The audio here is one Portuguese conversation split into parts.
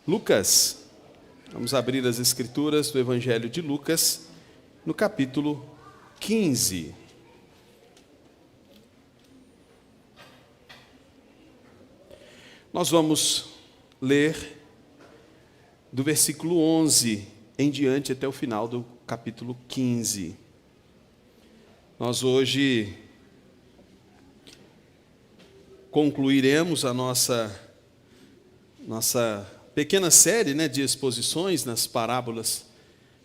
Lucas. Vamos abrir as Escrituras do Evangelho de Lucas, no capítulo 15. Nós vamos ler do versículo 11 em diante até o final do capítulo 15. Nós hoje concluiremos a nossa pequena série, de exposições nas parábolas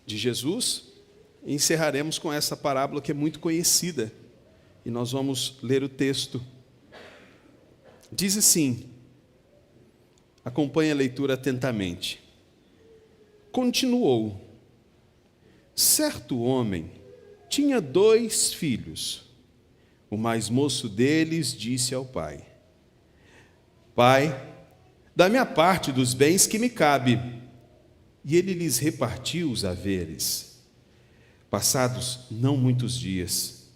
de Jesus. E encerraremos com essa parábola que é muito conhecida. E nós vamos ler o texto. Diz assim, acompanhe a leitura atentamente. Continuou: certo homem tinha 2 filhos. O mais moço deles disse ao pai: Pai, dá-me a parte dos bens que me cabe. E ele lhes repartiu os haveres. Passados não muitos dias,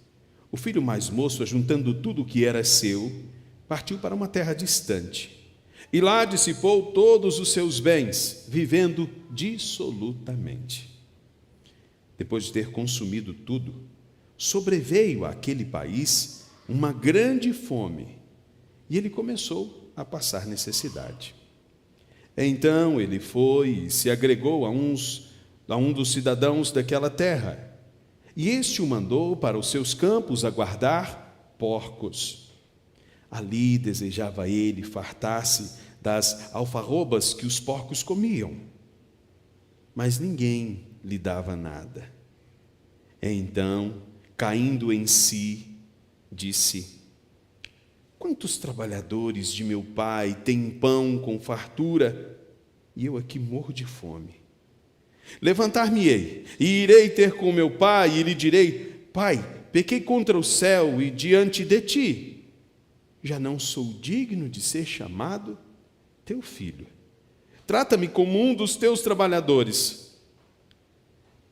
o filho mais moço, ajuntando tudo o que era seu, partiu para uma terra distante. E lá dissipou todos os seus bens, vivendo dissolutamente. Depois de ter consumido tudo, sobreveio àquele país uma grande fome, e ele começou a passar necessidade. Então ele foi e se agregou a um dos cidadãos daquela terra, e este o mandou para os seus campos a guardar porcos. Ali desejava ele fartar-se das alfarrobas que os porcos comiam, mas ninguém lhe dava nada. Então, caindo em si, disse: quantos trabalhadores de meu pai têm pão com fartura, e eu aqui morro de fome? Levantar-me-ei, e irei ter com meu pai, e lhe direi: Pai, pequei contra o céu e diante de ti. Já não sou digno de ser chamado teu filho. Trata-me como um dos teus trabalhadores.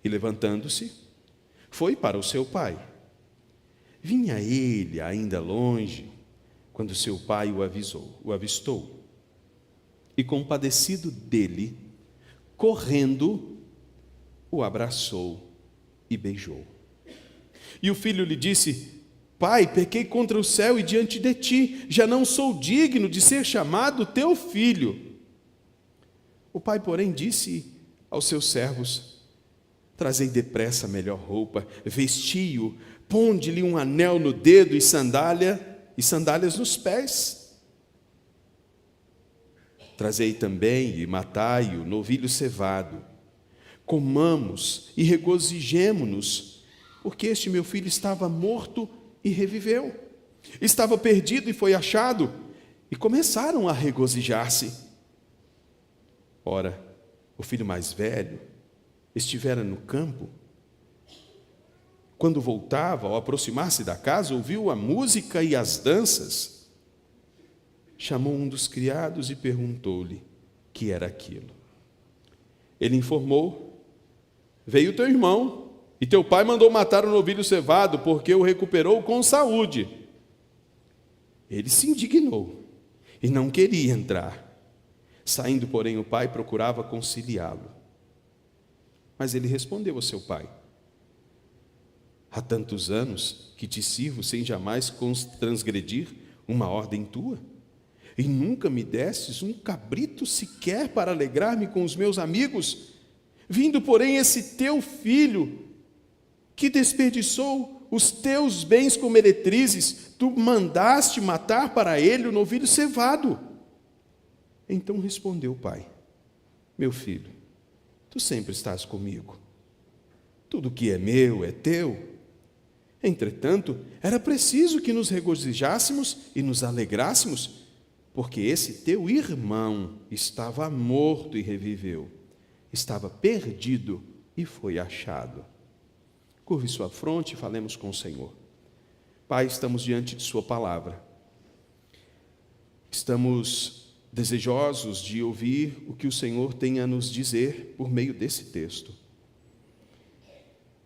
E levantando-se, foi para o seu pai. Vinha ele ainda longe, quando seu pai o avistou. E compadecido dele, correndo, o abraçou e beijou. E o filho lhe disse: Pai, pequei contra o céu e diante de ti, já não sou digno de ser chamado teu filho. O pai, porém, disse aos seus servos: trazei depressa a melhor roupa, vesti-o, ponde-lhe um anel no dedo e sandálias nos pés. Trazei também e matai o novilho cevado. Comamos e regozijemo-nos, porque este meu filho estava morto e reviveu. Estava perdido e foi achado. E começaram a regozijar-se. Ora, o filho mais velho estivera no campo. Quando voltava, ao aproximar-se da casa, ouviu a música e as danças. Chamou um dos criados e perguntou-lhe que era aquilo. Ele informou: veio teu irmão, e teu pai mandou matar o novilho cevado, porque o recuperou com saúde. Ele se indignou e não queria entrar. Saindo, porém, o pai procurava conciliá-lo. Mas ele respondeu a seu pai: há tantos anos que te sirvo sem jamais transgredir uma ordem tua, e nunca me destes um cabrito sequer para alegrar-me com os meus amigos. Vindo, porém, esse teu filho, que desperdiçou os teus bens com meretrizes, tu mandaste matar para ele o novilho cevado. Então respondeu o pai: meu filho, tu sempre estás comigo. Tudo que é meu é teu. Entretanto, era preciso que nos regozijássemos e nos alegrássemos, porque esse teu irmão estava morto e reviveu. Estava perdido e foi achado. Curve sua fronte e falemos com o Senhor. Pai, estamos diante de sua palavra. Estamos desejosos de ouvir o que o Senhor tem a nos dizer por meio desse texto.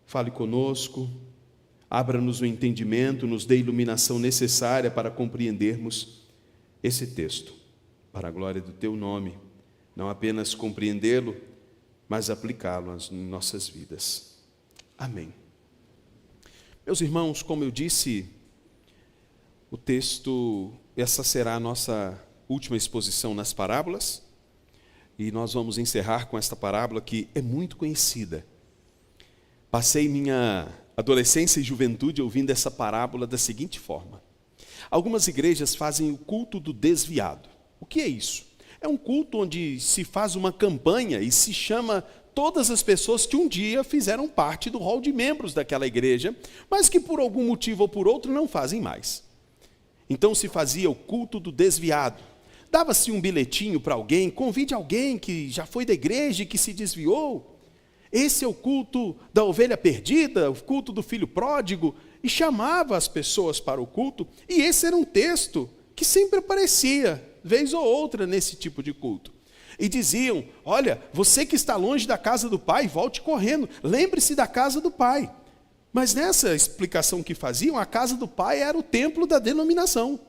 Fale conosco, abra-nos o entendimento, nos dê a iluminação necessária para compreendermos esse texto, para a glória do teu nome, não apenas compreendê-lo, mas aplicá-lo às nossas vidas. Amém. Meus irmãos, como eu disse, o texto, essa será a nossa última exposição nas parábolas, e nós vamos encerrar com esta parábola que é muito conhecida. Passei minha adolescência e juventude ouvindo essa parábola da seguinte forma: algumas igrejas fazem o culto do desviado. O que é isso? É um culto onde se faz uma campanha e se chama todas as pessoas que um dia fizeram parte do rol de membros daquela igreja, mas que por algum motivo ou por outro não fazem mais. Então se fazia o culto do desviado. Dava-se um bilhetinho para alguém, convide alguém que já foi da igreja e que se desviou. Esse é o culto da ovelha perdida, o culto do filho pródigo, e chamava as pessoas para o culto, e esse era um texto que sempre aparecia, vez ou outra, nesse tipo de culto. E diziam: olha, você que está longe da casa do Pai, volte correndo, lembre-se da casa do Pai. Mas nessa explicação que faziam, a casa do Pai era o templo da denominação.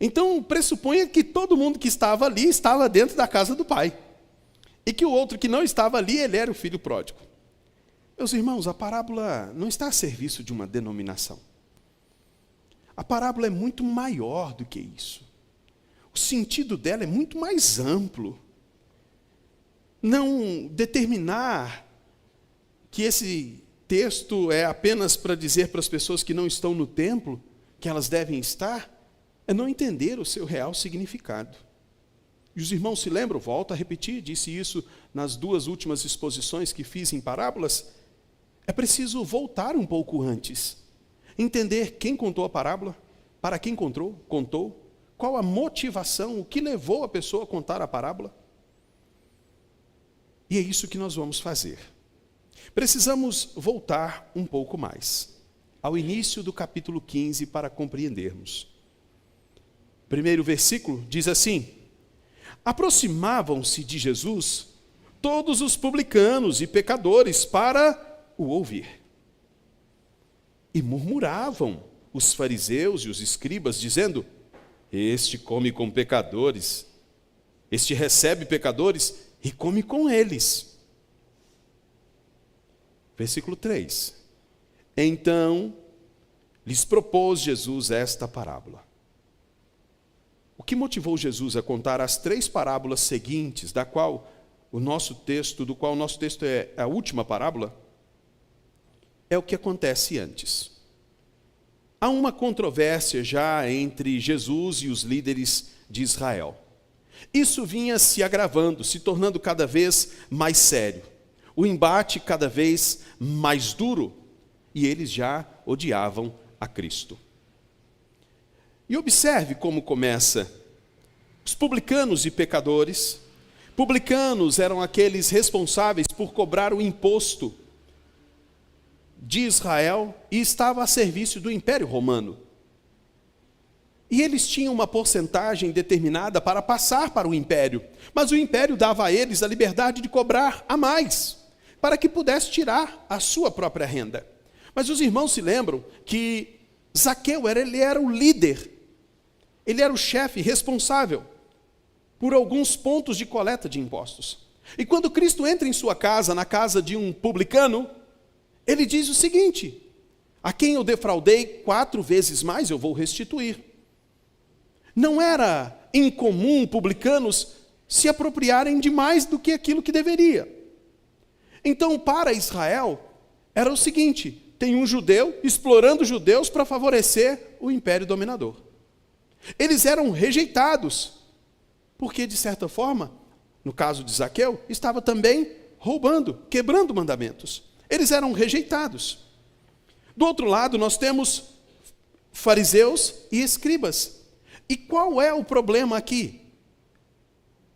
Então, pressuponha que todo mundo que estava ali estava dentro da casa do Pai. E que o outro que não estava ali, ele era o filho pródigo. Meus irmãos, a parábola não está a serviço de uma denominação. A parábola é muito maior do que isso. O sentido dela é muito mais amplo. Não determinar que esse texto é apenas para dizer para as pessoas que não estão no templo que elas devem estar, é não entender o seu real significado. E os irmãos se lembram, volto a repetir, disse isso nas duas últimas exposições que fiz em parábolas, é preciso voltar um pouco antes, entender quem contou a parábola, para quem contou, qual a motivação, o que levou a pessoa a contar a parábola. E é isso que nós vamos fazer. Precisamos voltar um pouco mais, ao início do capítulo 15, para compreendermos. Primeiro versículo diz assim: aproximavam-se de Jesus todos os publicanos e pecadores para o ouvir. E murmuravam os fariseus e os escribas, dizendo: este come com pecadores, este recebe pecadores e come com eles. Versículo 3. Então lhes propôs Jesus esta parábola. O que motivou Jesus a contar as 3 parábolas seguintes, do qual o nosso texto é a última parábola, é o que acontece antes. Há uma controvérsia já entre Jesus e os líderes de Israel. Isso vinha se agravando, se tornando cada vez mais sério. O embate cada vez mais duro, e eles já odiavam a Cristo. E observe como começa. Os publicanos e pecadores. Publicanos eram aqueles responsáveis por cobrar o imposto de Israel e estava a serviço do Império Romano. E eles tinham uma porcentagem determinada para passar para o Império, mas o Império dava a eles a liberdade de cobrar a mais, para que pudesse tirar a sua própria renda. Mas os irmãos se lembram que Zaqueu ele era o líder, ele era o chefe responsável por alguns pontos de coleta de impostos. E quando Cristo entra em sua casa, na casa de um publicano, ele diz o seguinte: a quem eu defraudei 4 vezes mais, eu vou restituir. Não era incomum publicanos se apropriarem de mais do que aquilo que deveria. Então, para Israel, era o seguinte: tem um judeu explorando judeus para favorecer o império dominador. Eles eram rejeitados, porque, de certa forma, no caso de Zaqueu, estava também roubando, quebrando mandamentos. Eles eram rejeitados. Do outro lado, nós temos fariseus e escribas. E qual é o problema aqui?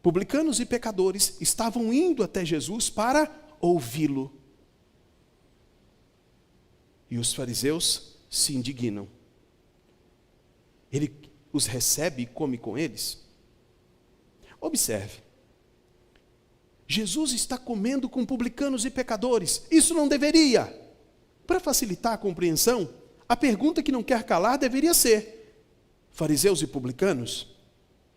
Publicanos e pecadores estavam indo até Jesus para ouvi-lo. E os fariseus se indignam. Ele os recebe e come com eles. Observe. Jesus está comendo com publicanos e pecadores. Isso não deveria. Para facilitar a compreensão, a pergunta que não quer calar deveria ser: fariseus e publicanos?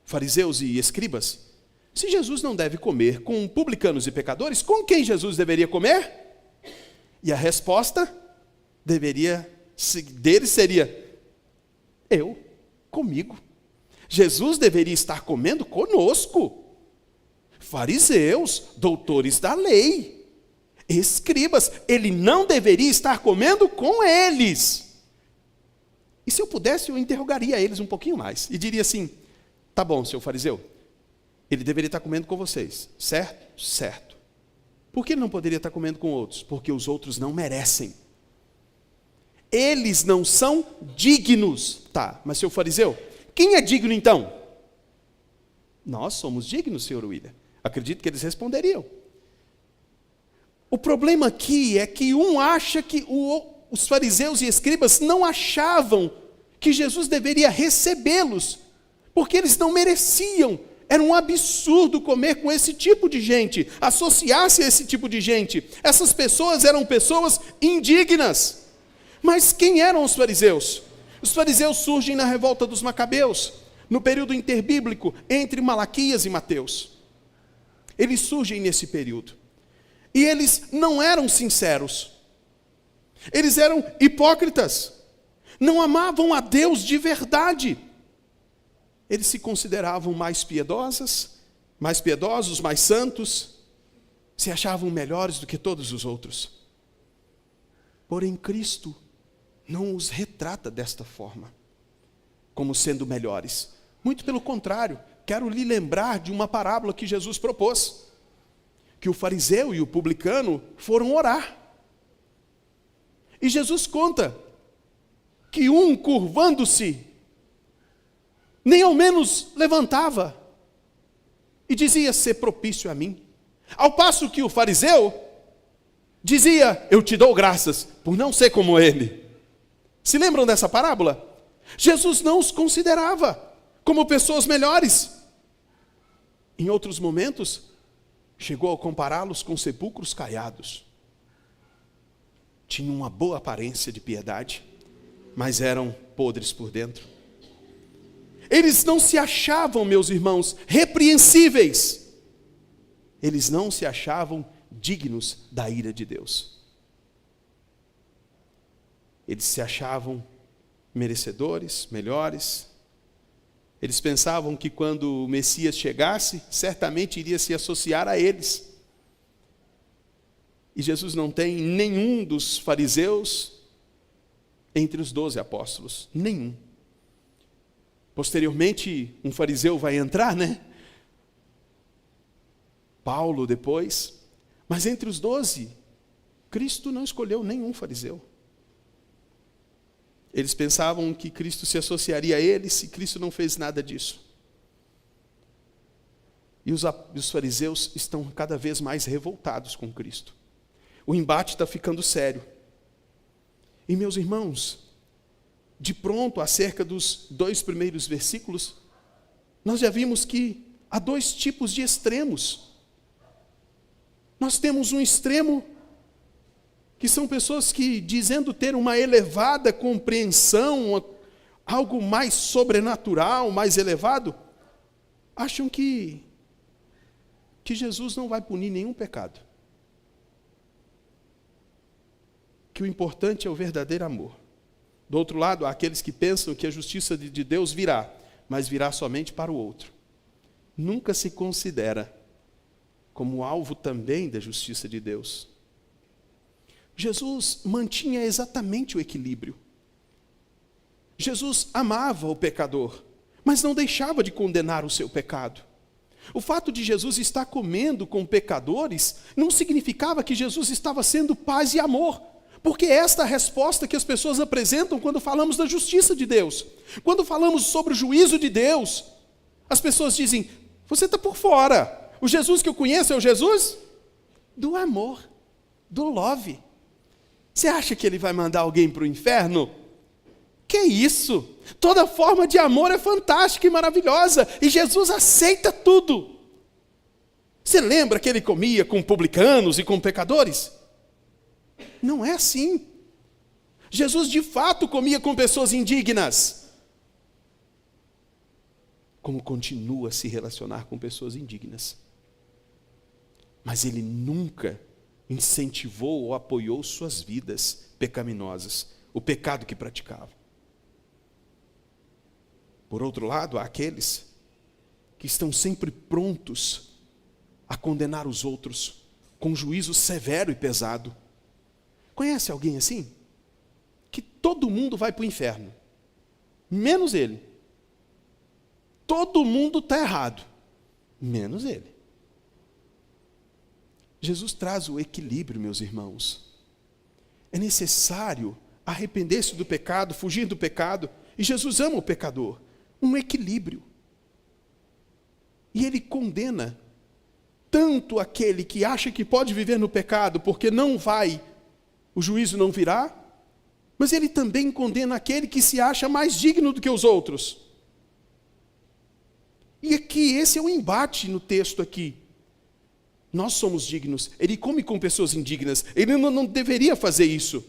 Fariseus e escribas? Se Jesus não deve comer com publicanos e pecadores, com quem Jesus deveria comer? E a resposta deles seria: eu, comigo. Jesus deveria estar comendo conosco. Fariseus, doutores da lei, escribas, ele não deveria estar comendo com eles. E se eu pudesse, eu interrogaria eles um pouquinho mais e diria assim: tá bom, seu fariseu, ele deveria estar comendo com vocês, certo? Certo. Por que ele não poderia estar comendo com outros? Porque os outros não merecem. Eles não são dignos. Tá, mas seu fariseu, quem é digno então? Nós somos dignos, senhor William. Acredito que eles responderiam. O problema aqui é que um acha que os fariseus e escribas não achavam que Jesus deveria recebê-los, porque eles não mereciam. Era um absurdo comer com esse tipo de gente, associar-se a esse tipo de gente. Essas pessoas eram pessoas indignas. Mas quem eram os fariseus? Os fariseus surgem na revolta dos Macabeus, no período interbíblico, entre Malaquias e Mateus. Eles surgem nesse período. E eles não eram sinceros. Eles eram hipócritas. Não amavam a Deus de verdade. Eles se consideravam mais piedosos, mais santos, se achavam melhores do que todos os outros. Porém, Cristo não os retrata desta forma, como sendo melhores. Muito pelo contrário, quero lhe lembrar de uma parábola que Jesus propôs, que o fariseu e o publicano foram orar. E Jesus conta que um, curvando-se, nem ao menos levantava e dizia: ser propício a mim. Ao passo que o fariseu dizia: eu te dou graças por não ser como ele. Se lembram dessa parábola? Jesus não os considerava como pessoas melhores. Em outros momentos, chegou a compará-los com sepulcros caiados. Tinham uma boa aparência de piedade, mas eram podres por dentro. Eles não se achavam, meus irmãos, repreensíveis. Eles não se achavam dignos da ira de Deus. Eles se achavam merecedores, melhores. Eles pensavam que quando o Messias chegasse, certamente iria se associar a eles. E Jesus não tem nenhum dos fariseus entre os 12 apóstolos. Nenhum. Posteriormente, um fariseu vai entrar, né? Paulo depois. Mas entre os 12, Cristo não escolheu nenhum fariseu. Eles pensavam que Cristo se associaria a eles e Cristo não fez nada disso. E os fariseus estão cada vez mais revoltados com Cristo. O embate está ficando sério. E meus irmãos, de pronto, acerca dos 2 primeiros versículos, nós já vimos que há 2 tipos de extremos. Nós temos um extremo que são pessoas que, dizendo ter uma elevada compreensão, algo mais sobrenatural, mais elevado, acham que Jesus não vai punir nenhum pecado. Que o importante é o verdadeiro amor. Do outro lado, há aqueles que pensam que a justiça de Deus virá, mas virá somente para o outro. Nunca se considera como alvo também da justiça de Deus. Jesus mantinha exatamente o equilíbrio. Jesus amava o pecador, mas não deixava de condenar o seu pecado. O fato de Jesus estar comendo com pecadores não significava que Jesus estava sendo paz e amor, porque esta é a resposta que as pessoas apresentam quando falamos da justiça de Deus. Quando falamos sobre o juízo de Deus, as pessoas dizem: você está por fora. O Jesus que eu conheço é o Jesus do amor, do love. Você acha que ele vai mandar alguém para o inferno? Que isso? Toda forma de amor é fantástica e maravilhosa, e Jesus aceita tudo. Você lembra que ele comia com publicanos e com pecadores? Não é assim. Jesus de fato comia com pessoas indignas. como continua a se relacionar com pessoas indignas. Mas ele nunca incentivou ou apoiou suas vidas pecaminosas, o pecado que praticavam. Por outro lado, há aqueles que estão sempre prontos a condenar os outros com juízo severo e pesado. Conhece alguém assim? Que todo mundo vai para o inferno, menos ele. Todo mundo está errado, menos ele. Jesus traz o equilíbrio, meus irmãos. É necessário arrepender-se do pecado, fugir do pecado. E Jesus ama o pecador. Um equilíbrio. E ele condena tanto aquele que acha que pode viver no pecado, porque o juízo não virá, mas ele também condena aquele que se acha mais digno do que os outros. E aqui, esse é o embate no texto aqui. Nós somos dignos. Ele come com pessoas indignas. Ele não deveria fazer isso.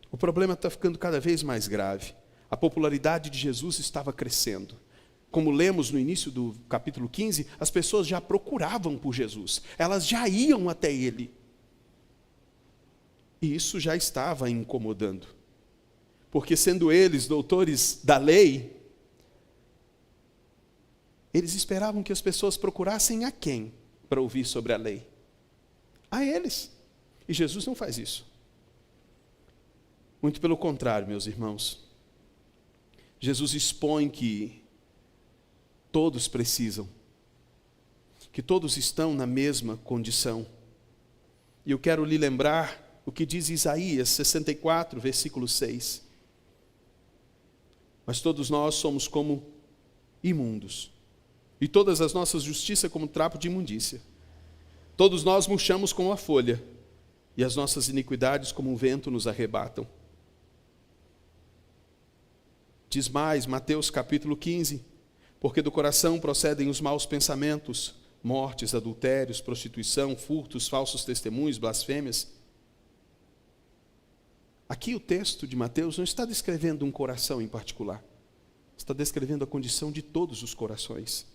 O problema está ficando cada vez mais grave. A popularidade de Jesus estava crescendo. Como lemos no início do capítulo 15, as pessoas já procuravam por Jesus. Elas já iam até ele. E isso já estava incomodando. Porque sendo eles doutores da lei, eles esperavam que as pessoas procurassem a quem para ouvir sobre a lei? A eles. E Jesus não faz isso. Muito pelo contrário, meus irmãos. Jesus expõe que todos precisam, que todos estão na mesma condição. E eu quero lhe lembrar o que diz Isaías 64, versículo 6. Mas todos nós somos como imundos, e todas as nossas justiças como trapo de imundícia. Todos nós murchamos como a folha, e as nossas iniquidades como um vento nos arrebatam. Diz mais, Mateus capítulo 15, porque do coração procedem os maus pensamentos, mortes, adultérios, prostituição, furtos, falsos testemunhos, blasfêmias. Aqui o texto de Mateus não está descrevendo um coração em particular, está descrevendo a condição de todos os corações.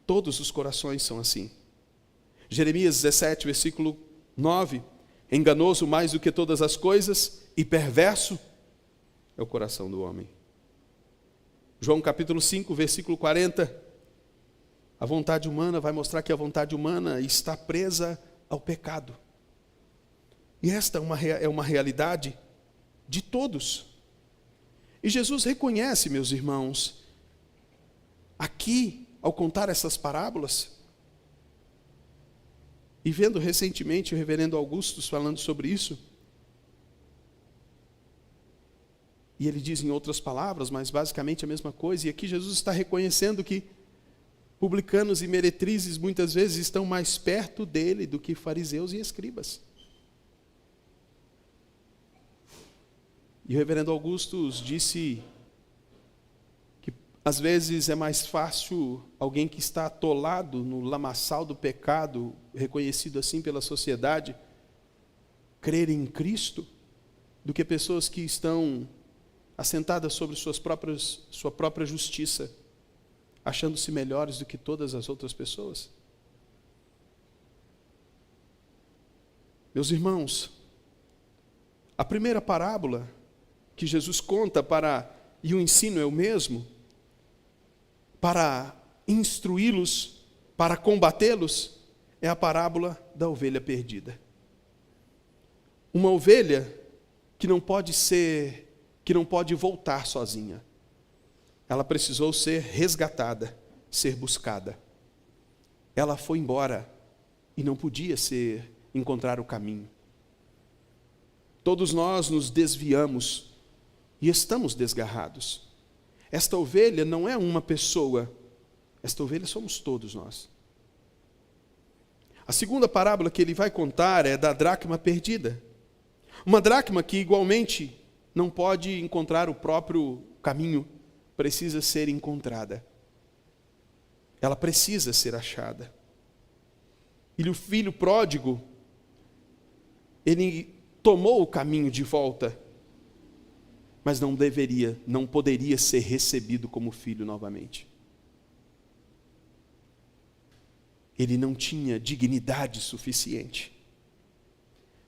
Todos os corações são assim. Jeremias 17, versículo 9, enganoso mais do que todas as coisas e perverso é o coração do homem. João capítulo 5, versículo 40, a vontade humana vai mostrar que a vontade humana está presa ao pecado. E esta é uma realidade de todos. E Jesus reconhece, meus irmãos, aqui, ao contar essas parábolas, e vendo recentemente o reverendo Augustus falando sobre isso, e ele diz em outras palavras, mas basicamente a mesma coisa, e aqui Jesus está reconhecendo que publicanos e meretrizes muitas vezes estão mais perto dele do que fariseus e escribas. E o reverendo Augustus disse que às vezes é mais fácil alguém que está atolado no lamaçal do pecado, reconhecido assim pela sociedade, crer em Cristo, do que pessoas que estão assentadas sobre sua própria justiça, achando-se melhores do que todas as outras pessoas. Meus irmãos, a primeira parábola que Jesus conta e o ensino é o mesmo, para instruí-los, para combatê-los, é a parábola da ovelha perdida. Uma ovelha que não pode voltar sozinha. Ela precisou ser resgatada, ser buscada. Ela foi embora e não podia encontrar o caminho. Todos nós nos desviamos e estamos desgarrados. Esta ovelha não é uma pessoa, esta ovelha somos todos nós. A segunda parábola que ele vai contar é da dracma perdida. Uma dracma que igualmente não pode encontrar o próprio caminho, precisa ser encontrada. Ela precisa ser achada. E o filho pródigo, ele tomou o caminho de volta, mas não poderia ser recebido como filho novamente. Ele não tinha dignidade suficiente.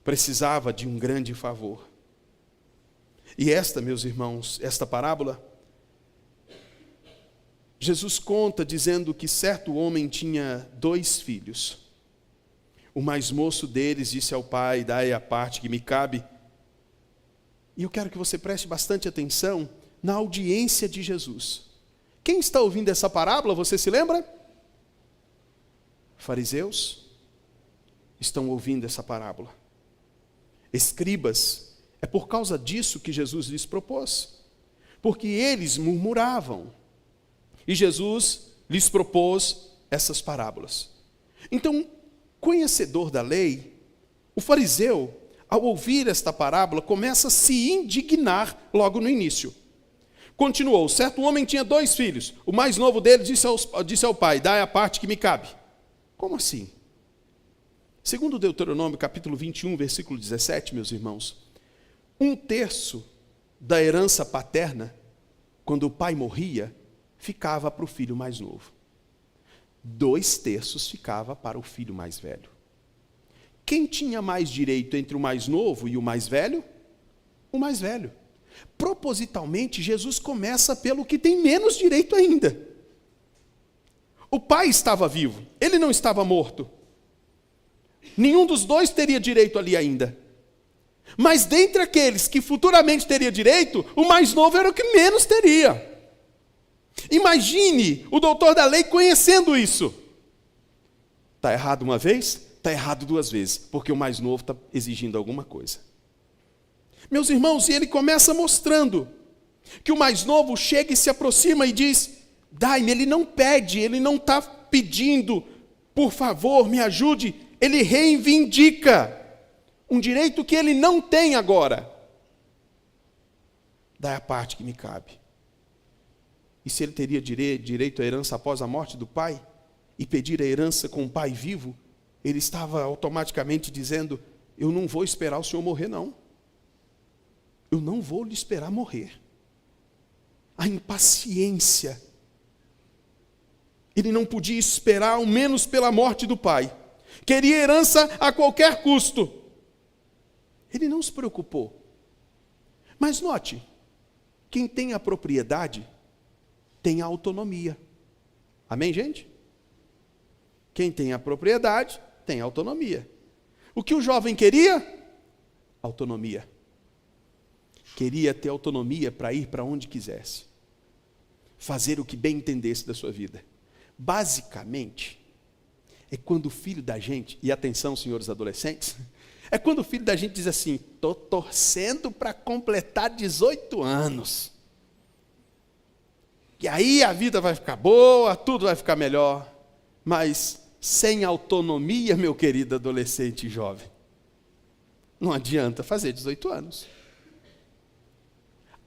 Precisava de um grande favor. E esta, meus irmãos, esta parábola, Jesus conta dizendo que certo homem tinha 2 filhos. O mais moço deles disse ao pai: dai a parte que me cabe. E eu quero que você preste bastante atenção na audiência de Jesus. Quem está ouvindo essa parábola, você se lembra? Fariseus estão ouvindo essa parábola. Escribas, é por causa disso que Jesus lhes propôs. Porque eles murmuravam. E Jesus lhes propôs essas parábolas. Então, conhecedor da lei, o fariseu, ao ouvir esta parábola, começa a se indignar logo no início. Continuou: certo homem tinha 2 filhos. O mais novo deles disse ao pai: dai a parte que me cabe. Como assim? Segundo Deuteronômio, capítulo 21, versículo 17, meus irmãos, 1/3 da herança paterna, quando o pai morria, ficava para o filho mais novo. 2/3 ficava para o filho mais velho. Quem tinha mais direito entre o mais novo e o mais velho? O mais velho. Propositalmente, Jesus começa pelo que tem menos direito ainda. O pai estava vivo, ele não estava morto. Nenhum dos 2 teria direito ali ainda. Mas dentre aqueles que futuramente teria direito, o mais novo era o que menos teria. Imagine o doutor da lei conhecendo isso. Está errado uma vez? Está errado 2 vezes, porque o mais novo está exigindo alguma coisa. Meus irmãos, e ele começa mostrando que o mais novo chega e se aproxima e diz: dai-me. Ele não pede, ele não está pedindo, por favor, me ajude. Ele reivindica um direito que ele não tem agora. Dai a parte que me cabe. E se ele teria direito à herança após a morte do pai, e pedir a herança com o pai vivo, ele estava automaticamente dizendo: eu não vou esperar o senhor morrer, não. Eu não vou lhe esperar morrer. A impaciência. Ele não podia esperar, ao menos pela morte do pai. Queria herança a qualquer custo. Ele não se preocupou. Mas note, quem tem a propriedade tem a autonomia. Amém, gente? Quem tem a propriedade tem a autonomia. O que o jovem queria? Autonomia. Queria ter autonomia para ir para onde quisesse. Fazer o que bem entendesse da sua vida. Basicamente, é quando o filho da gente, e atenção, senhores adolescentes, é quando o filho da gente diz assim: estou torcendo para completar 18 anos. E aí a vida vai ficar boa, tudo vai ficar melhor. Mas sem autonomia, meu querido adolescente e jovem, não adianta fazer 18 anos.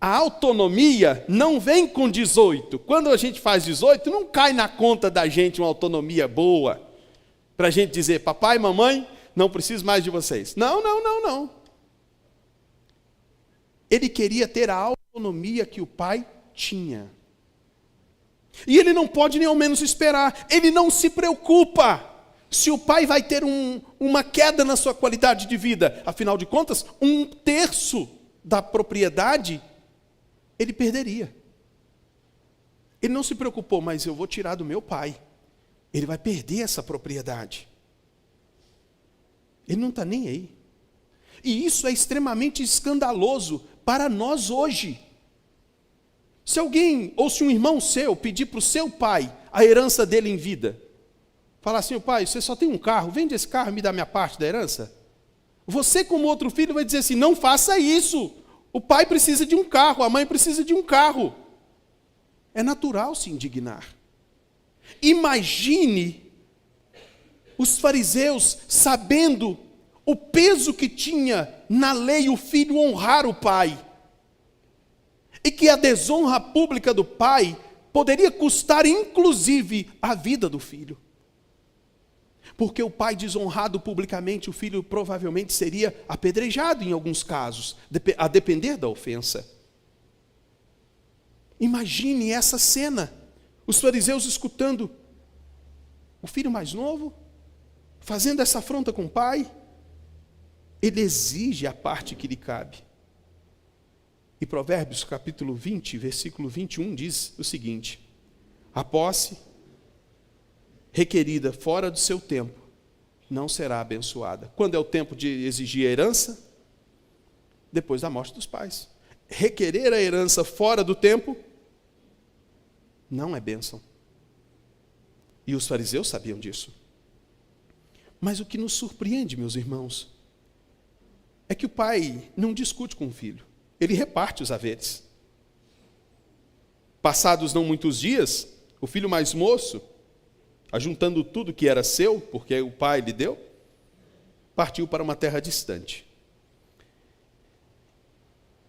A autonomia não vem com 18. Quando a gente faz 18, não cai na conta da gente uma autonomia boa, para a gente dizer: papai, mamãe, não preciso mais de vocês. Não. Ele queria ter a autonomia que o pai tinha. E ele não pode nem ao menos esperar. Ele não se preocupa se o pai vai ter uma queda na sua qualidade de vida. Afinal de contas, 1/3 da propriedade ele perderia. Ele não se preocupou: mas eu vou tirar do meu pai. Ele vai perder essa propriedade. Ele não está nem aí. E isso é extremamente escandaloso para nós hoje. Se alguém, ou se um irmão seu, pedir para o seu pai a herança dele em vida, falar assim: pai, você só tem um carro, vende esse carro e me dá minha parte da herança. Você, como outro filho, vai dizer assim: não faça isso. O pai precisa de um carro, a mãe precisa de um carro. É natural se indignar. Imagine os fariseus sabendo o peso que tinha na lei o filho honrar o pai. E que a desonra pública do pai poderia custar, inclusive, a vida do filho. Porque o pai desonrado publicamente, o filho provavelmente seria apedrejado em alguns casos, a depender da ofensa. Imagine essa cena, os fariseus escutando o filho mais novo, fazendo essa afronta com o pai. Ele exige a parte que lhe cabe. E Provérbios capítulo 20, versículo 21 diz o seguinte: a posse requerida fora do seu tempo não será abençoada. Quando é o tempo de exigir a herança? Depois da morte dos pais. Requerer a herança fora do tempo não é bênção. E os fariseus sabiam disso. Mas o que nos surpreende, meus irmãos, é que o pai não discute com o filho. Ele reparte os haveres. Passados não muitos dias, o filho mais moço, ajuntando tudo que era seu, porque o pai lhe deu, partiu para uma terra distante.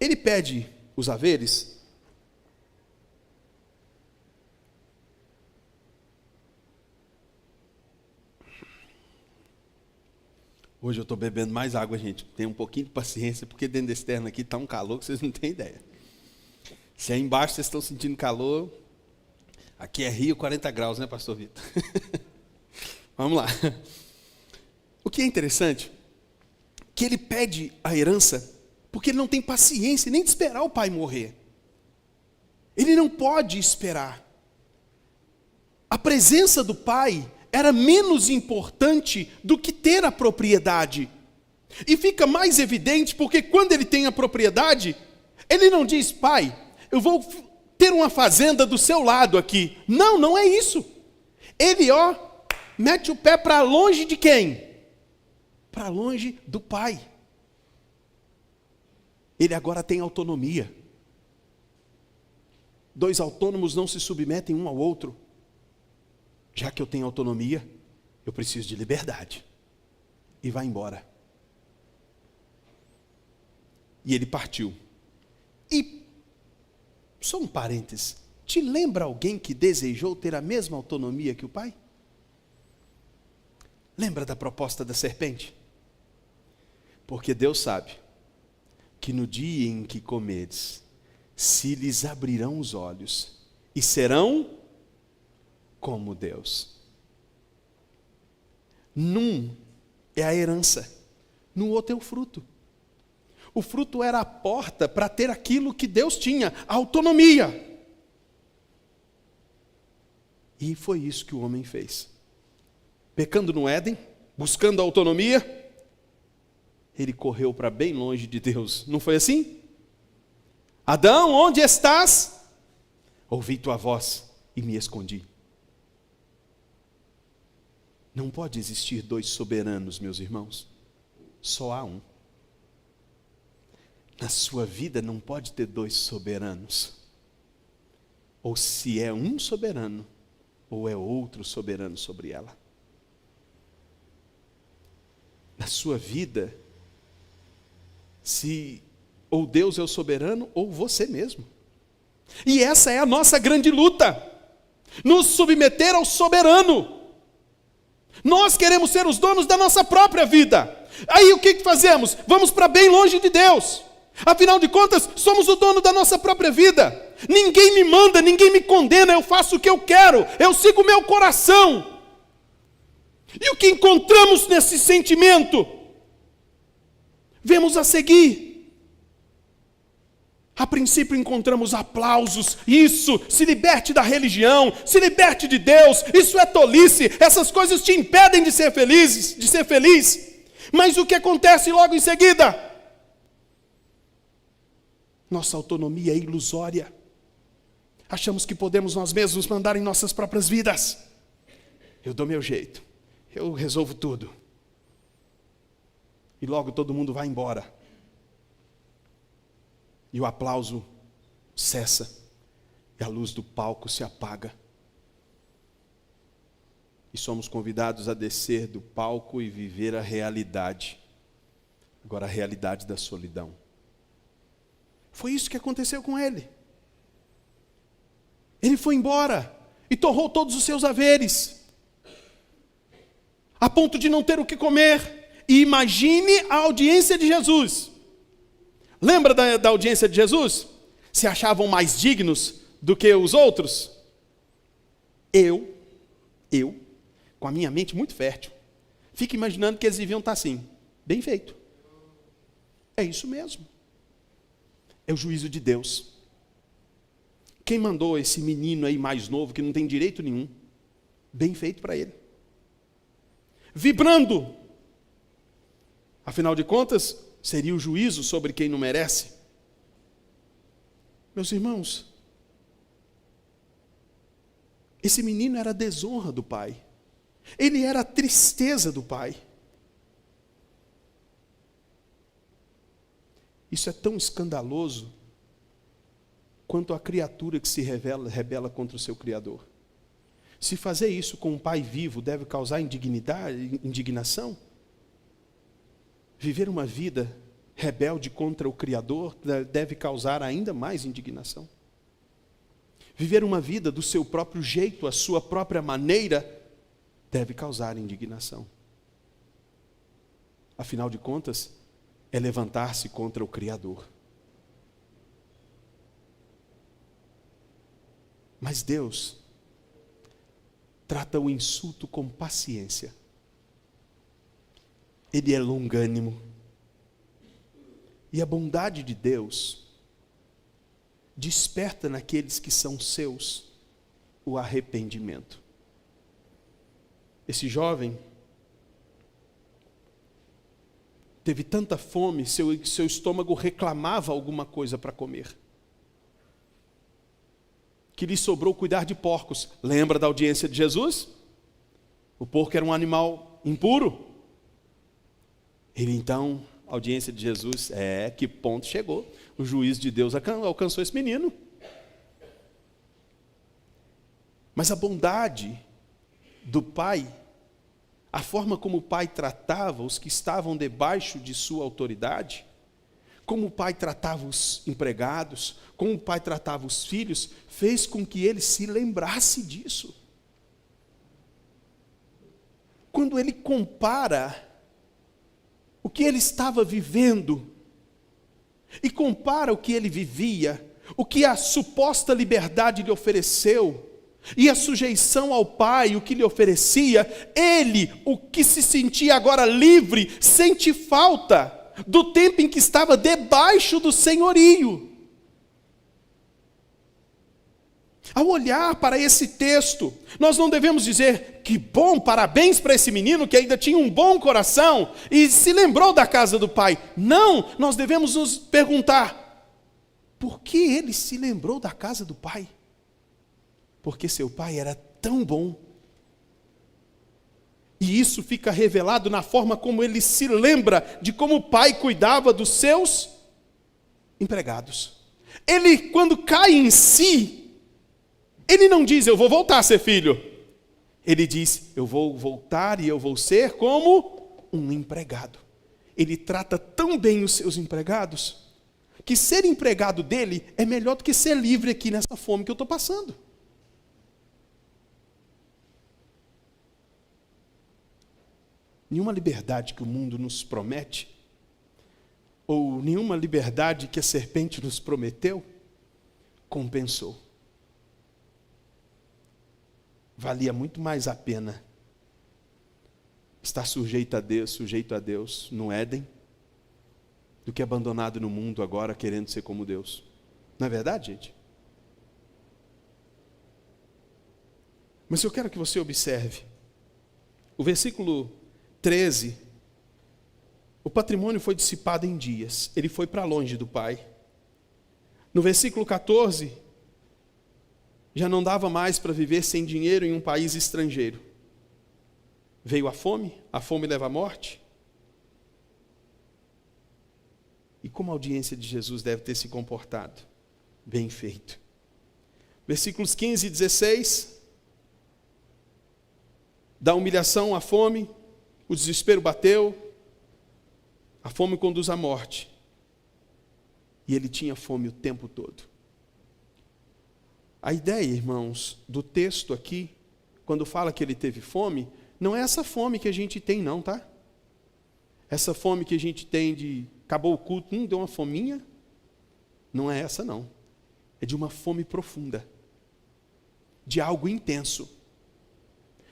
Ele pede os haveres. Hoje eu estou bebendo mais água, gente. Tenha um pouquinho de paciência, porque dentro desse terno aqui está um calor que vocês não têm ideia. Se aí embaixo vocês estão sentindo calor, aqui é Rio, 40 graus, né, pastor Vitor? Vamos lá. O que é interessante, que ele pede a herança, porque ele não tem paciência nem de esperar o pai morrer. Ele não pode esperar. A presença do pai era menos importante do que ter a propriedade. E fica mais evidente porque quando ele tem a propriedade, ele não diz: pai, eu vou ter uma fazenda do seu lado aqui. Não, não é isso. Ele, mete o pé para longe de quem? Para longe do pai. Ele agora tem autonomia. Dois autônomos não se submetem um ao outro. Já que eu tenho autonomia, eu preciso de liberdade. E vai embora. E ele partiu. E, só um parêntese, te lembra alguém que desejou ter a mesma autonomia que o pai? Lembra da proposta da serpente? Porque Deus sabe que no dia em que comeres, se lhes abrirão os olhos e serão como Deus. Num é a herança, no outro é o fruto. O fruto era a porta para ter aquilo que Deus tinha, a autonomia. E foi isso que o homem fez. Pecando no Éden, buscando a autonomia, ele correu para bem longe de Deus. Não foi assim? Adão, onde estás? Ouvi tua voz e me escondi. Não pode existir dois soberanos, meus irmãos. Só há um. Na sua vida não pode ter dois soberanos. Ou se é um soberano, ou é outro soberano sobre ela. Na sua vida, se ou Deus é o soberano, ou você mesmo. E essa é a nossa grande luta. Nos submeter ao soberano. Nós queremos ser os donos da nossa própria vida. Aí o que fazemos? Vamos para bem longe de Deus. Afinal de contas, somos o dono da nossa própria vida. Ninguém me manda, ninguém me condena, eu faço o que eu quero, eu sigo o meu coração. E o que encontramos nesse sentimento? Vemos a seguir. A princípio encontramos aplausos, isso, se liberte da religião, se liberte de Deus, isso é tolice, essas coisas te impedem de ser feliz. Mas o que acontece logo em seguida? Nossa autonomia é ilusória. Achamos que podemos nós mesmos mandar em nossas próprias vidas. Eu dou meu jeito, eu resolvo tudo. E logo todo mundo vai embora. E o aplauso cessa. E a luz do palco se apaga. E somos convidados a descer do palco e viver a realidade. Agora a realidade da solidão. Foi isso que aconteceu com ele. Ele foi embora e torrou todos os seus haveres. A ponto de não ter o que comer. E imagine a audiência de Jesus. Lembra da audiência de Jesus? Se achavam mais dignos do que os outros? Eu, com a minha mente muito fértil, fico imaginando que eles deviam estar assim, bem feito. É isso mesmo. É o juízo de Deus. Quem mandou esse menino aí mais novo, que não tem direito nenhum, bem feito para ele. Vibrando. Afinal de contas, seria o juízo sobre quem não merece. Meus irmãos, esse menino era a desonra do pai. Ele era a tristeza do pai. Isso é tão escandaloso quanto a criatura que se rebela contra o seu Criador. Se fazer isso com um pai vivo deve causar indignação, viver uma vida rebelde contra o Criador deve causar ainda mais indignação. Viver uma vida do seu próprio jeito, a sua própria maneira, deve causar indignação. Afinal de contas, é levantar-se contra o Criador. Mas Deus trata o insulto com paciência. Ele é longânimo. E a bondade de Deus desperta naqueles que são seus o arrependimento. Esse jovem teve tanta fome, seu estômago reclamava alguma coisa para comer, que lhe sobrou cuidar de porcos. Lembra da audiência de Jesus? O porco era um animal impuro. Ele então, a audiência de Jesus, que ponto chegou? O juízo de Deus alcançou esse menino. Mas a bondade do pai, a forma como o pai tratava os que estavam debaixo de sua autoridade, como o pai tratava os empregados, como o pai tratava os filhos, fez com que ele se lembrasse disso. Quando ele compara o que ele estava vivendo e compara o que ele vivia, o que a suposta liberdade lhe ofereceu, e a sujeição ao pai, o que lhe oferecia, ele, o que se sentia agora livre, sente falta do tempo em que estava debaixo do senhorio. Ao olhar para esse texto, nós não devemos dizer, que bom, parabéns para esse menino que ainda tinha um bom coração e se lembrou da casa do pai. Não, nós devemos nos perguntar, por que ele se lembrou da casa do pai? Porque seu pai era tão bom. E isso fica revelado na forma como ele se lembra de como o pai cuidava dos seus empregados. Ele, quando cai em si, ele não diz, eu vou voltar a ser filho. Ele diz, eu vou voltar e eu vou ser como um empregado. Ele trata tão bem os seus empregados, que ser empregado dele é melhor do que ser livre aqui nessa fome que eu estou passando. Nenhuma liberdade que o mundo nos promete, ou nenhuma liberdade que a serpente nos prometeu, compensou. Valia muito mais a pena estar sujeito a Deus no Éden, do que abandonado no mundo agora querendo ser como Deus. Não é verdade, gente? Mas eu quero que você observe o versículo 13, o patrimônio foi dissipado em dias, ele foi para longe do pai. No versículo 14, já não dava mais para viver sem dinheiro em um país estrangeiro. Veio a fome leva à morte. E como a audiência de Jesus deve ter se comportado? Bem feito. Versículos 15 e 16, da humilhação à fome, o desespero bateu, a fome conduz à morte. E ele tinha fome o tempo todo. A ideia, irmãos, do texto aqui, quando fala que ele teve fome, não é essa fome que a gente tem não, tá? Essa fome que a gente tem de, acabou o culto, deu uma fominha. Não é essa não. É de uma fome profunda. de algo intenso.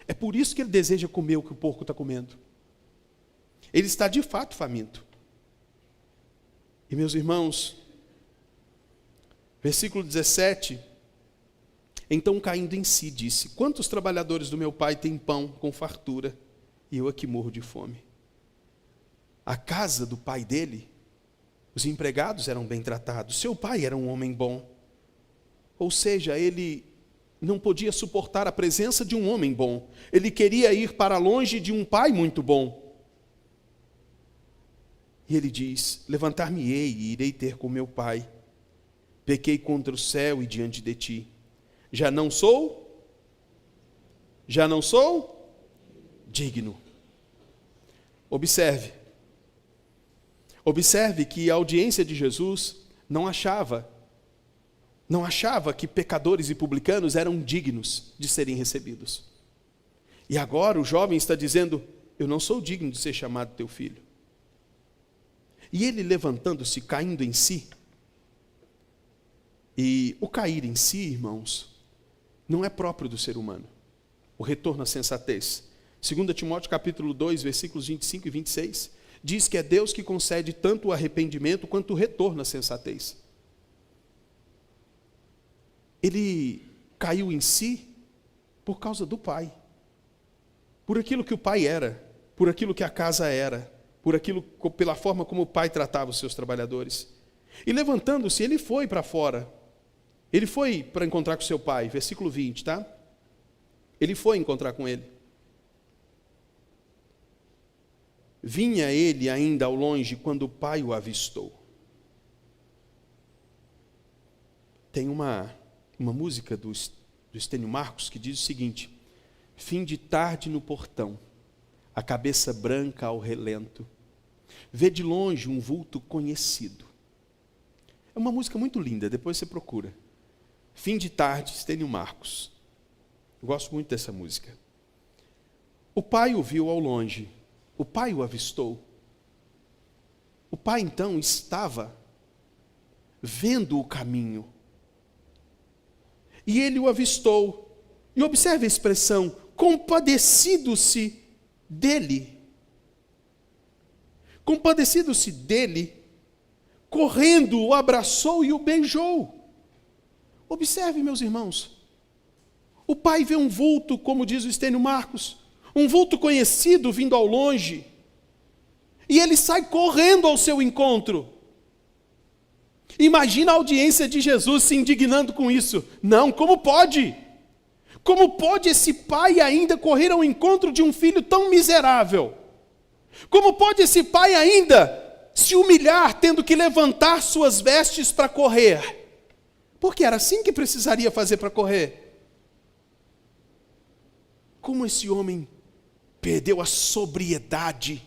É por isso que ele deseja comer o que o porco está comendo. Ele está de fato faminto. E meus irmãos, versículo 17, então caindo em si, disse: quantos trabalhadores do meu pai têm pão com fartura, e eu aqui morro de fome? A casa do pai dele, os empregados eram bem tratados, seu pai era um homem bom. Ou seja, ele não podia suportar a presença de um homem bom. Ele queria ir para longe de um pai muito bom. E ele diz: levantar-me-ei e irei ter com meu pai. Pequei contra o céu e diante de ti. Já não sou digno. Observe que a audiência de Jesus não achava que pecadores e publicanos eram dignos de serem recebidos. E agora o jovem está dizendo: eu não sou digno de ser chamado teu filho. E ele levantando-se, caindo em si. E o cair em si, irmãos, não é próprio do ser humano. O retorno à sensatez. 2 Timóteo capítulo 2, versículos 25 e 26, diz que é Deus que concede tanto o arrependimento quanto o retorno à sensatez. Ele caiu em si por causa do pai. Por aquilo que o pai era, por aquilo que a casa era, pela forma como o pai tratava os seus trabalhadores. E levantando-se, ele foi para fora. Ele foi para encontrar com seu pai, versículo 20, tá? Ele foi encontrar com ele. Vinha ele ainda ao longe quando o pai o avistou. Tem uma música do Estênio Marcos que diz o seguinte: fim de tarde no portão, a cabeça branca ao relento, vê de longe um vulto conhecido. É uma música muito linda, depois você procura. Fim de tarde, Estênio Marcos. Eu gosto muito dessa música. O pai o viu ao longe, o pai o avistou. O pai então estava vendo o caminho. E ele o avistou. E observe a expressão: compadecido-se dele. Compadecido-se dele, correndo, o abraçou e o beijou. Observe, meus irmãos. O pai vê um vulto, como diz o Estênio Marcos, um vulto conhecido vindo ao longe, e ele sai correndo ao seu encontro. Imagina a audiência de Jesus se indignando com isso. Não, como pode? Como pode esse pai ainda correr ao encontro de um filho tão miserável? Como pode esse pai ainda se humilhar, tendo que levantar suas vestes para correr? Porque era assim que precisaria fazer para correr. Como esse homem perdeu a sobriedade.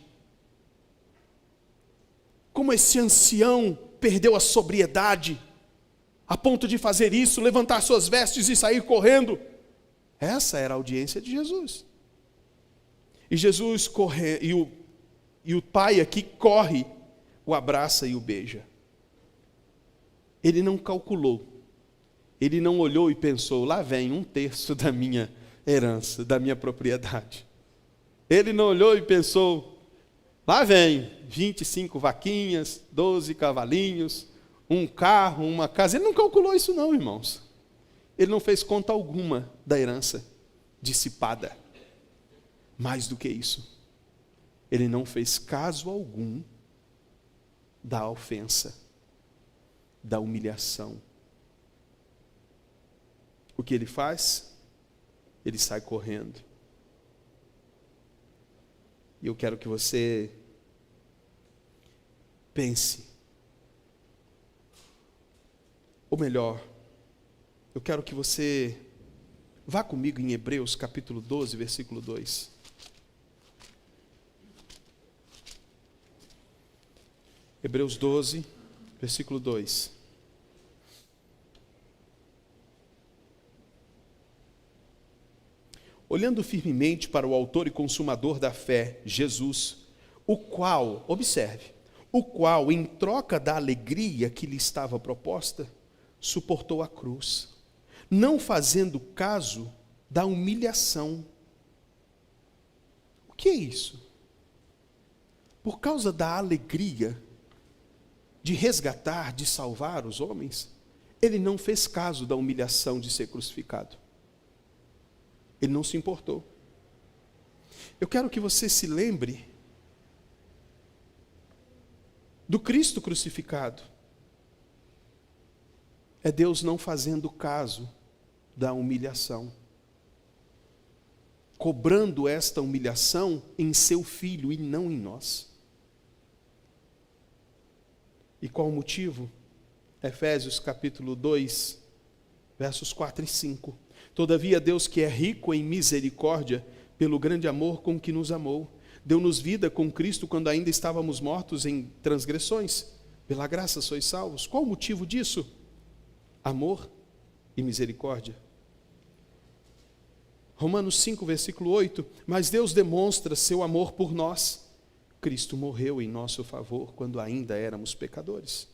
Como esse ancião perdeu a sobriedade, a ponto de fazer isso, levantar suas vestes e sair correndo. Essa era a audiência de Jesus. E Jesus corre, e o pai aqui corre, o abraça e o beija. Ele não calculou, ele não olhou e pensou: lá vem 1/3 da minha herança, da minha propriedade. Ele não olhou e pensou: lá vem 25 vaquinhas, 12 cavalinhos, um carro, uma casa. Ele não calculou isso não, irmãos. Ele não fez conta alguma da herança dissipada. Mais do que isso, ele não fez caso algum da ofensa, da humilhação. O que ele faz? Ele sai correndo. E eu quero que você pense. Ou melhor, eu quero que você vá comigo em Hebreus capítulo 12, versículo 2. Hebreus 12, versículo 2. Olhando firmemente para o autor e consumador da fé, Jesus, o qual, observe, o qual, em troca da alegria que lhe estava proposta, suportou a cruz, não fazendo caso da humilhação. O que é isso? Por causa da alegria de resgatar, de salvar os homens, ele não fez caso da humilhação de ser crucificado. Ele não se importou. Eu quero que você se lembre do Cristo crucificado. É Deus não fazendo caso da humilhação, cobrando esta humilhação em seu Filho e não em nós. E qual o motivo? Efésios capítulo 2, versos 4 e 5. Todavia Deus, que é rico em misericórdia, pelo grande amor com que nos amou, deu-nos vida com Cristo quando ainda estávamos mortos em transgressões. Pela graça sois salvos. Qual o motivo disso? Amor e misericórdia. Romanos 5, versículo 8. Mas Deus demonstra seu amor por nós. Cristo morreu em nosso favor quando ainda éramos pecadores.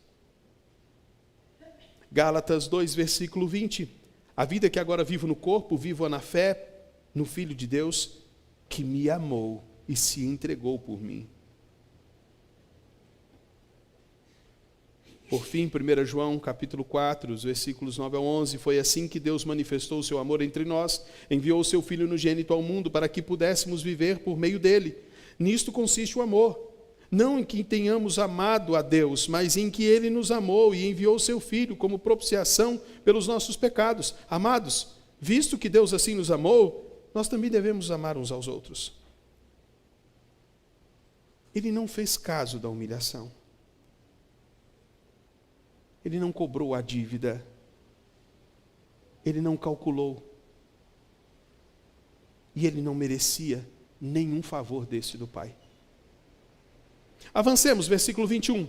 Gálatas 2, versículo 20. A vida que agora vivo no corpo, vivo-a na fé no Filho de Deus, que me amou e se entregou por mim. Por fim, 1 João capítulo 4, os versículos 9 a 11, foi assim que Deus manifestou o seu amor entre nós, enviou o seu Filho unigênito ao mundo para que pudéssemos viver por meio dele. Nisto consiste o amor, não em que tenhamos amado a Deus, mas em que ele nos amou e enviou o seu Filho como propiciação pelos nossos pecados. Amados, visto que Deus assim nos amou, nós também devemos amar uns aos outros. Ele não fez caso da humilhação. Ele não cobrou a dívida. Ele não calculou. E ele não merecia nenhum favor desse do Pai. Avancemos, versículo 21.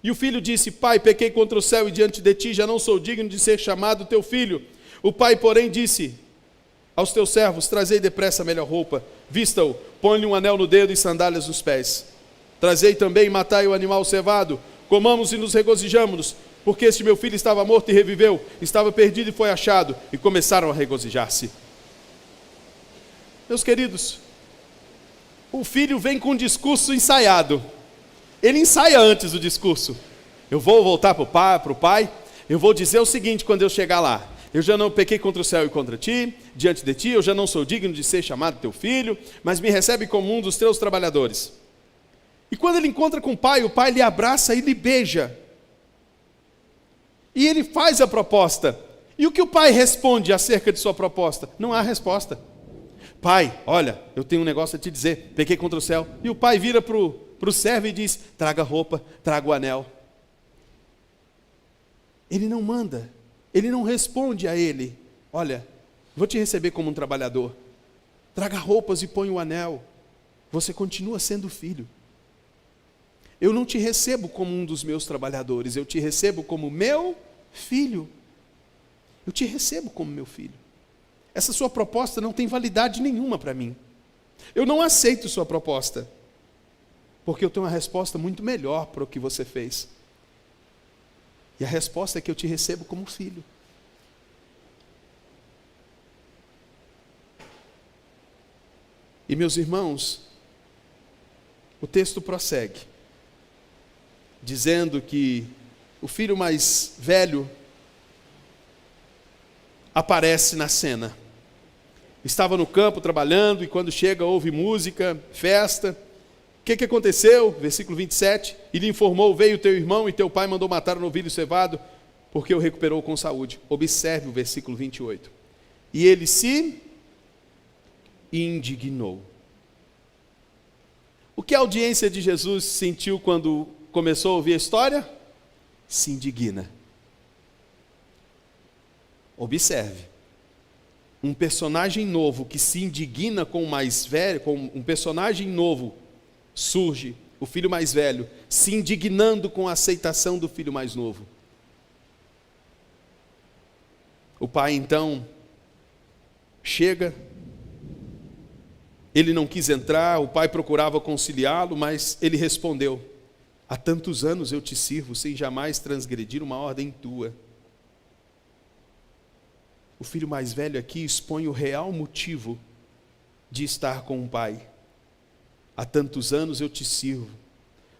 E o filho disse: Pai, pequei contra o céu e diante de ti, já não sou digno de ser chamado teu filho. O pai, porém, disse aos teus servos: trazei depressa a melhor roupa, vista-o, põe-lhe um anel no dedo e sandálias nos pés. Trazei também e matai o animal cevado, comamos e nos regozijamos, porque este meu filho estava morto e reviveu, estava perdido e foi achado, e começaram a regozijar-se. Meus queridos, o filho vem com um discurso ensaiado. Ele ensaia antes do discurso. Eu vou voltar para o pai, eu vou dizer o seguinte quando eu chegar lá: eu já não pequei contra o céu e contra ti, diante de ti, eu já não sou digno de ser chamado teu filho, mas me recebe como um dos teus trabalhadores. E quando ele encontra com o pai lhe abraça e lhe beija. E ele faz a proposta. E o que o pai responde acerca de sua proposta? Não há resposta. Pai, olha, eu tenho um negócio a te dizer, pequei contra o céu. E o pai vira para o servo e diz: traga a roupa, traga o anel. Ele não manda, ele não responde a ele: olha, vou te receber como um trabalhador, traga roupas e põe o anel, você continua sendo filho. Eu não te recebo como um dos meus trabalhadores, eu te recebo como meu filho. Eu te recebo como meu filho. Essa sua proposta não tem validade nenhuma para mim. Eu não aceito sua proposta, porque eu tenho uma resposta muito melhor para o que você fez. E a resposta é que eu te recebo como filho. E meus irmãos, o texto prossegue, dizendo que o filho mais velho aparece na cena. Estava no campo trabalhando e quando chega houve música, festa. O que aconteceu? Versículo 27. E lhe informou: veio teu irmão e teu pai mandou matar o novilho cevado, porque o recuperou com saúde. Observe o versículo 28. E ele se indignou. O que a audiência de Jesus sentiu quando começou a ouvir a história? Se indigna. Observe. Um personagem novo que se indigna com o mais velho, com um personagem novo, surge, o filho mais velho, se indignando com a aceitação do filho mais novo. O pai então chega, ele não quis entrar, o pai procurava conciliá-lo, mas ele respondeu: há tantos anos eu te sirvo sem jamais transgredir uma ordem tua. O filho mais velho aqui expõe o real motivo de estar com o pai. Há tantos anos eu te sirvo,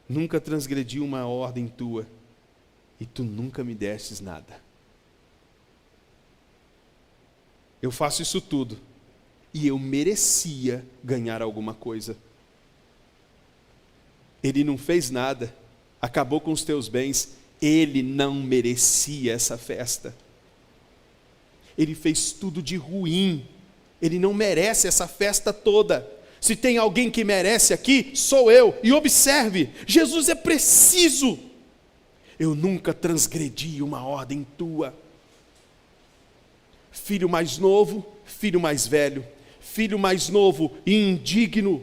nunca transgredi uma ordem tua, e tu nunca me destes nada. Eu faço isso tudo, e eu merecia ganhar alguma coisa. Ele não fez nada, acabou com os teus bens, ele não merecia essa festa. Ele fez tudo de ruim, ele não merece essa festa toda. Se tem alguém que merece aqui, sou eu. E observe, Jesus é preciso. Eu nunca transgredi uma ordem tua. Filho mais novo, filho mais velho. Filho mais novo e indigno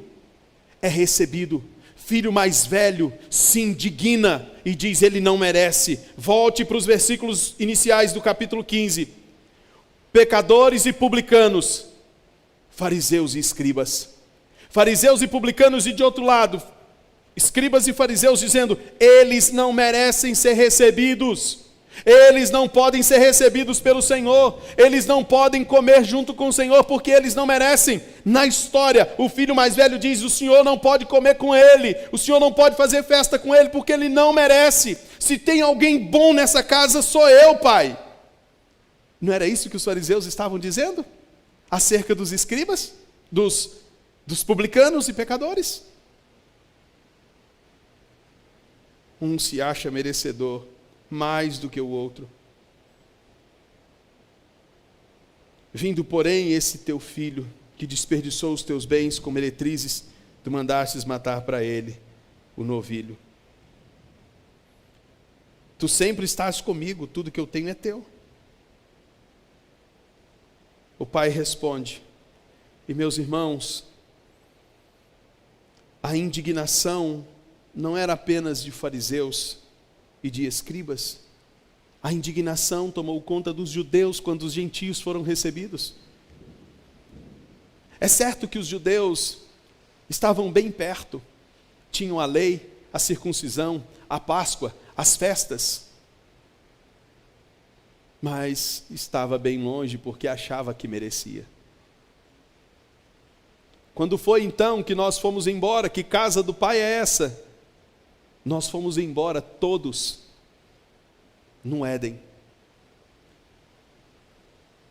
é recebido. Filho mais velho se indigna e diz: ele não merece. Volte para os versículos iniciais do capítulo 15. Pecadores e publicanos, fariseus e escribas. Fariseus e publicanos, e de outro lado, escribas e fariseus dizendo: eles não merecem ser recebidos, eles não podem ser recebidos pelo Senhor, eles não podem comer junto com o Senhor porque eles não merecem. Na história, o filho mais velho diz: o Senhor não pode comer com ele, o Senhor não pode fazer festa com ele porque ele não merece. Se tem alguém bom nessa casa, sou eu, pai. Não era isso que os fariseus estavam dizendo acerca dos escribas, dos publicanos e pecadores? Um se acha merecedor mais do que o outro. Vindo, porém, esse teu filho, que desperdiçou os teus bens com meretrizes, tu mandastes matar para ele o novilho. Tu sempre estás comigo, tudo que eu tenho é teu. O pai responde, e meus irmãos, a indignação não era apenas de fariseus e de escribas. A indignação tomou conta dos judeus quando os gentios foram recebidos. É certo que os judeus estavam bem perto, tinham a lei, a circuncisão, a Páscoa, as festas, mas estava bem longe porque achava que merecia. Quando foi então que nós fomos embora, que casa do Pai é essa? Nós fomos embora todos no Éden.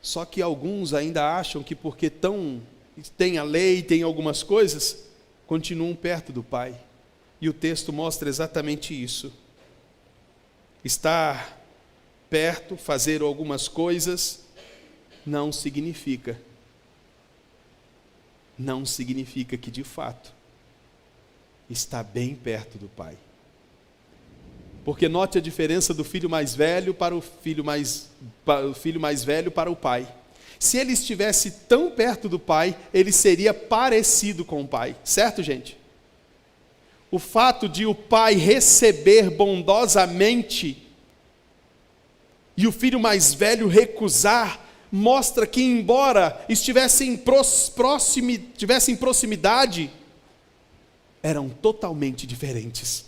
Só que alguns ainda acham que porque tem a lei, tem algumas coisas, continuam perto do Pai. E o texto mostra exatamente isso. Estar perto, fazer algumas coisas, não significa que de fato está bem perto do Pai. Porque note a diferença do filho mais velho para o filho mais velho para o pai. Se ele estivesse tão perto do pai, ele seria parecido com o pai, certo, gente? O fato de o pai receber bondosamente e o filho mais velho recusar, mostra que, embora estivessem tivessem proximidade, eram totalmente diferentes.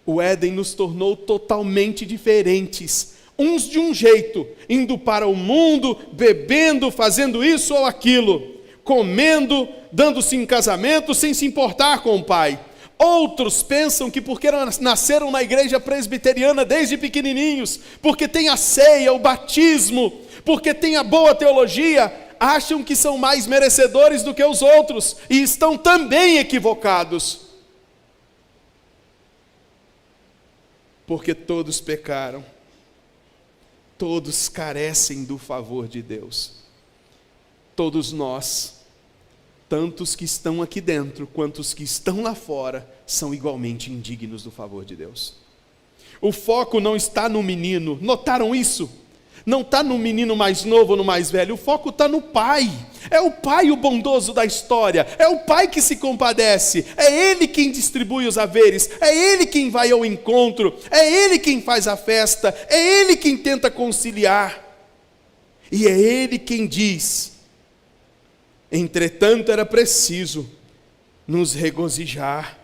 O Éden nos tornou totalmente diferentes. Uns de um jeito, indo para o mundo, bebendo, fazendo isso ou aquilo, comendo, dando-se em casamento, sem se importar com o pai. Outros pensam que porque nasceram na igreja presbiteriana desde pequenininhos, porque tem a ceia, o batismo, porque tem a boa teologia, acham que são mais merecedores do que os outros, e estão também equivocados. Porque todos pecaram, todos carecem do favor de Deus. Todos nós, tanto os que estão aqui dentro, quanto os que estão lá fora, são igualmente indignos do favor de Deus. O foco não está no menino, notaram isso? Não está no menino mais novo ou no mais velho, o foco está no pai. É o pai o bondoso da história, é o pai que se compadece, é ele quem distribui os haveres, é ele quem vai ao encontro, é ele quem faz a festa, é ele quem tenta conciliar, e é ele quem diz: entretanto era preciso nos regozijar,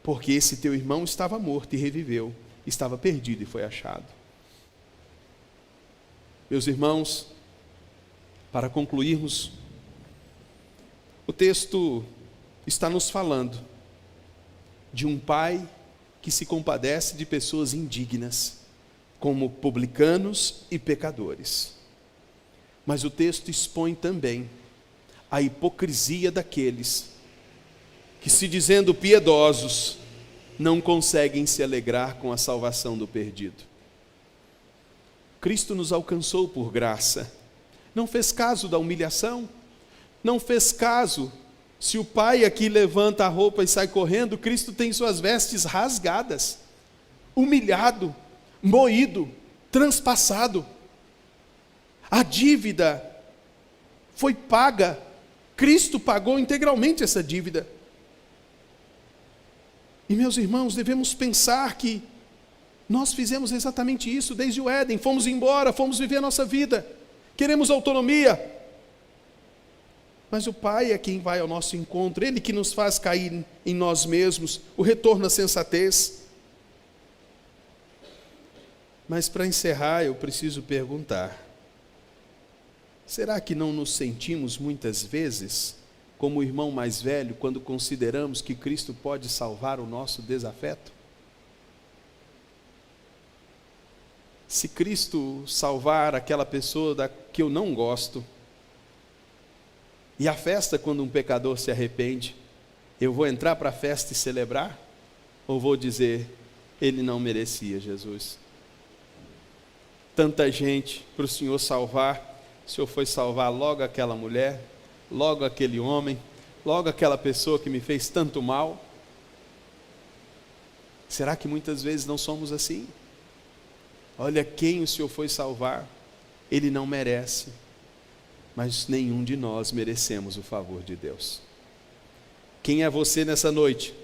porque esse teu irmão estava morto e reviveu, estava perdido e foi achado. Meus irmãos, para concluirmos, o texto está nos falando de um pai que se compadece de pessoas indignas, como publicanos e pecadores. Mas o texto expõe também a hipocrisia daqueles que, se dizendo piedosos, não conseguem se alegrar com a salvação do perdido. Cristo nos alcançou por graça, não fez caso da humilhação, não fez caso. Se o pai aqui levanta a roupa e sai correndo, Cristo tem suas vestes rasgadas, humilhado, moído, transpassado. A dívida foi paga, Cristo pagou integralmente essa dívida. E meus irmãos, devemos pensar que nós fizemos exatamente isso desde o Éden, fomos embora, fomos viver a nossa vida, queremos autonomia. Mas o Pai é quem vai ao nosso encontro, Ele que nos faz cair em nós mesmos, o retorno à sensatez. Mas para encerrar, eu preciso perguntar: será que não nos sentimos muitas vezes como o irmão mais velho quando consideramos que Cristo pode salvar o nosso desafeto? Se Cristo salvar aquela pessoa da que eu não gosto, e a festa quando um pecador se arrepende, eu vou entrar para a festa e celebrar? Ou vou dizer, ele não merecia, Jesus? Tanta gente para o Senhor salvar, o Senhor foi salvar logo aquela mulher, logo aquele homem, logo aquela pessoa que me fez tanto mal. Será que muitas vezes não somos assim? Olha quem o Senhor foi salvar, ele não merece, mas nenhum de nós merecemos o favor de Deus. Quem é você nessa noite?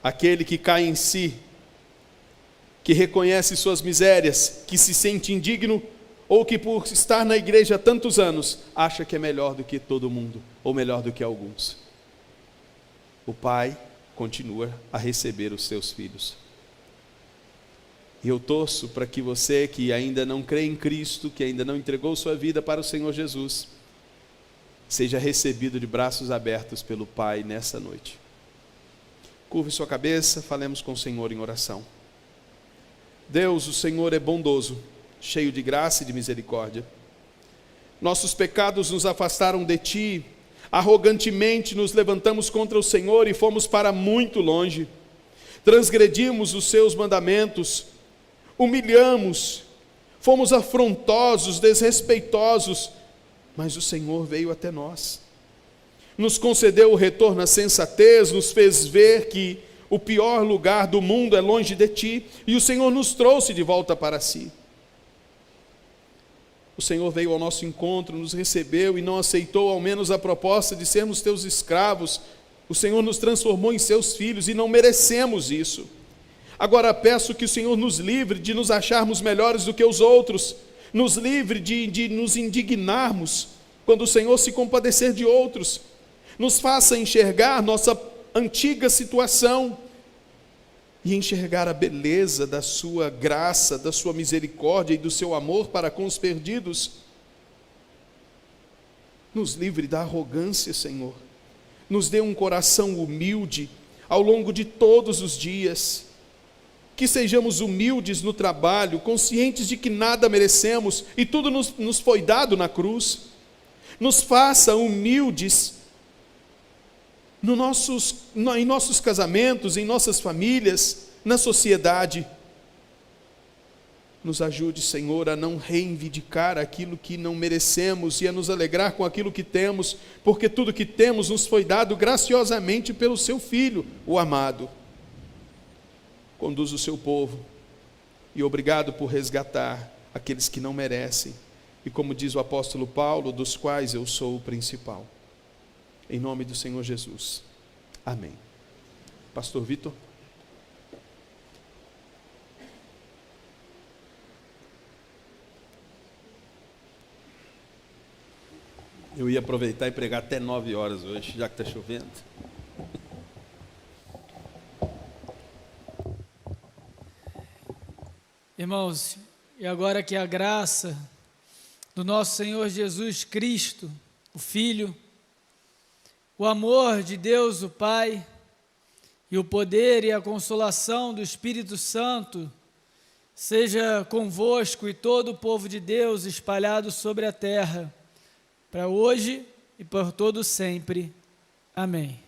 Aquele que cai em si, que reconhece suas misérias, que se sente indigno, ou que por estar na igreja há tantos anos, acha que é melhor do que todo mundo, ou melhor do que alguns. O Pai continua a receber os seus filhos. E eu torço para que você que ainda não crê em Cristo, que ainda não entregou sua vida para o Senhor Jesus, seja recebido de braços abertos pelo Pai nessa noite. Curve sua cabeça, falemos com o Senhor em oração. Deus, o Senhor é bondoso, cheio de graça e de misericórdia. Nossos pecados nos afastaram de Ti, arrogantemente nos levantamos contra o Senhor e fomos para muito longe. Transgredimos os Seus mandamentos, humilhamos, fomos afrontosos, desrespeitosos, mas o Senhor veio até nós. Nos concedeu o retorno à sensatez, nos fez ver que o pior lugar do mundo é longe de Ti, e o Senhor nos trouxe de volta para Si. O Senhor veio ao nosso encontro, nos recebeu e não aceitou ao menos a proposta de sermos Teus escravos. O Senhor nos transformou em Seus filhos e não merecemos isso. Agora peço que o Senhor nos livre de nos acharmos melhores do que os outros, nos livre de nos indignarmos quando o Senhor se compadecer de outros, nos faça enxergar nossa antiga situação e enxergar a beleza da Sua graça, da Sua misericórdia e do Seu amor para com os perdidos. Nos livre da arrogância, Senhor. Nos dê um coração humilde ao longo de todos os dias. Que sejamos humildes no trabalho, conscientes de que nada merecemos e tudo nos foi dado na cruz. Nos faça humildes em nossos casamentos, em nossas famílias, na sociedade. Nos ajude, Senhor, a não reivindicar aquilo que não merecemos e a nos alegrar com aquilo que temos, porque tudo que temos nos foi dado graciosamente pelo Seu Filho, o amado. Conduz o Seu povo e obrigado por resgatar aqueles que não merecem, e como diz o apóstolo Paulo, dos quais eu sou o principal. Em nome do Senhor Jesus. Amém. Pastor Vitor. Eu ia aproveitar e pregar até 9 horas hoje, já que está chovendo. Irmãos, e agora que a graça do nosso Senhor Jesus Cristo, o Filho, o amor de Deus o Pai e o poder e a consolação do Espírito Santo seja convosco e todo o povo de Deus espalhado sobre a terra, para hoje e por todo sempre. Amém.